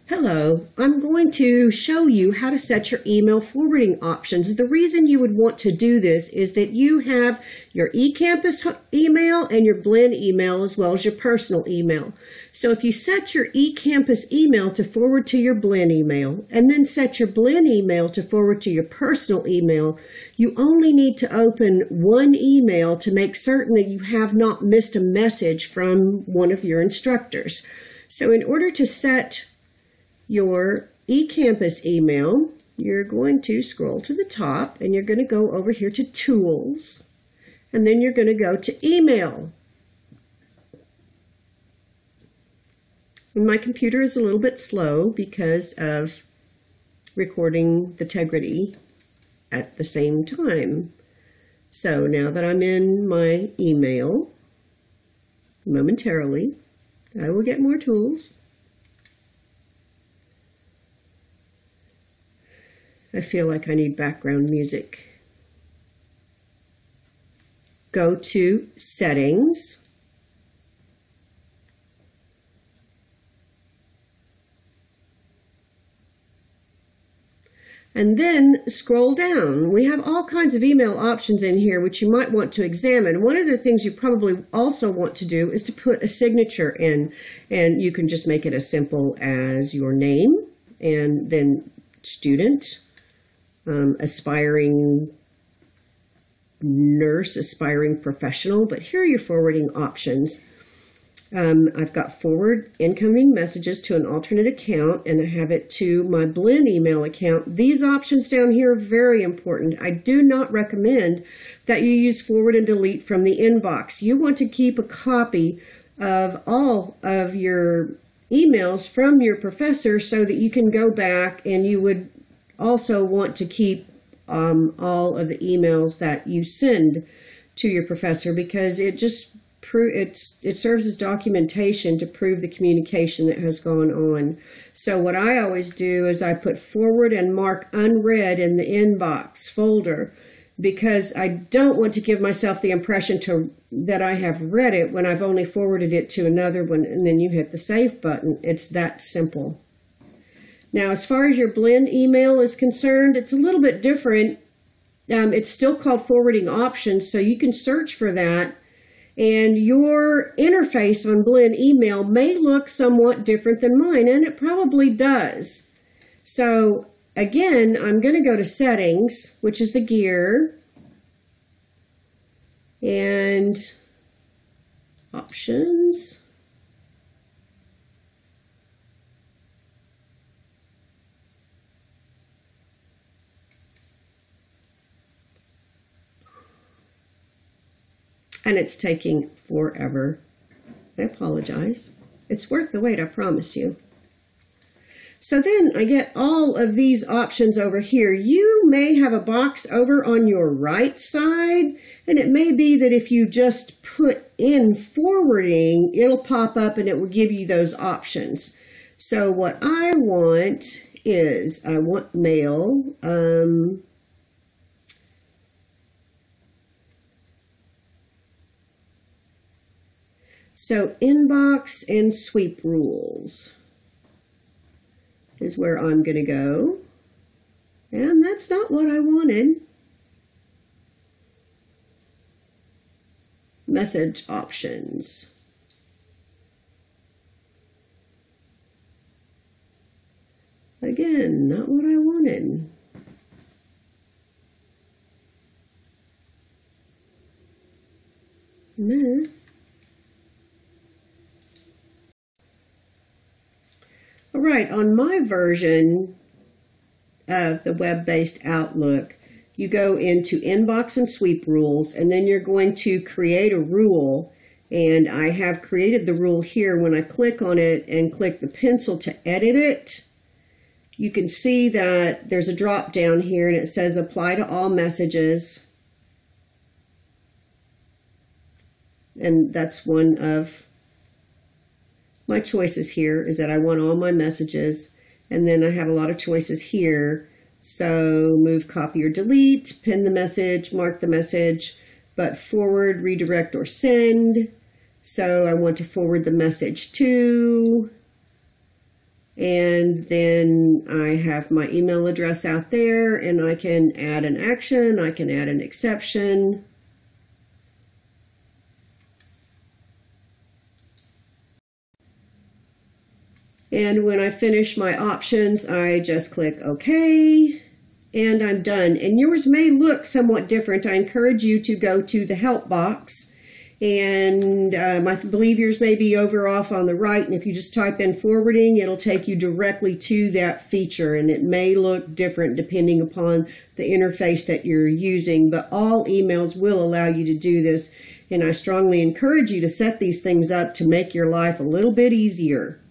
Hello, I'm going to show you how to set your email forwarding options. The reason you would want to do this is that you have your eCampus email and your Blinn email as well as your personal email. So if you set your eCampus email to forward to your Blinn email and then set your Blinn email to forward to your personal email, you only need to open one email to make certain that you have not missed a message from one of your instructors. So in order to set your eCampus email, you're going to scroll to the top and you're going to go over here to Tools, and then you're going to go to Email. And my computer is a little bit slow because of recording the Tegrity at the same time. So now that I'm in my email, momentarily, I will get more tools. I feel like I need background music. Go to Settings. And then scroll down. We have all kinds of email options in here which you might want to examine. One of the things you probably also want to do is to put a signature in, and you can just make it as simple as your name and then student, aspiring nurse, aspiring professional. But here are your forwarding options. I've got forward incoming messages to an alternate account, and I have it to my Blinn email account. These options down here are very important. I do not recommend that you use forward and delete from the inbox. You want to keep a copy of all of your emails from your professor so that you can go back, and you would also want to keep all of the emails that you send to your professor, because it just it serves as documentation to prove the communication that has gone on. So what I always do is I put forward and mark unread in the inbox folder, because I don't want to give myself the impression that I have read it when I've only forwarded it to another one, and then you hit the save button. It's that simple. Now, as far as your Blinn email is concerned, it's a little bit different. It's still called forwarding options, so you can search for that. And your interface on Blinn email may look somewhat different than mine, and it probably does. So again, I'm going to go to Settings, which is the gear, and Options. And it's taking forever. I apologize. It's worth the wait, I promise you. So then I get all of these options over here. You may have a box over on your right side, and it may be that if you just put in forwarding, it'll pop up and it will give you those options. So what I want is, I want mail. So inbox and sweep rules is where I'm going to go. And that's not what I wanted. Message options. Again, not what I wanted. Meh. All right, on my version of the web-based Outlook, you go into Inbox and Sweep Rules, and then you're going to create a rule. And I have created the rule here. When I click on it and click the pencil to edit it, you can see that there's a drop down here, and it says Apply to All Messages. And that's one of my choices here, is that I want all my messages, and then I have a lot of choices here. So move, copy, or delete, pin the message, mark the message, but forward, redirect, or send. So I want to forward the message to, And then I have my email address out there, and I can add an action, I can add an exception. And when I finish my options, I just click OK, and I'm done. And yours may look somewhat different. I encourage you to go to the help box, and I believe yours may be over off on the right, and if you just type in forwarding, it'll take you directly to that feature, and it may look different depending upon the interface that you're using, but all emails will allow you to do this, and I strongly encourage you to set these things up to make your life a little bit easier.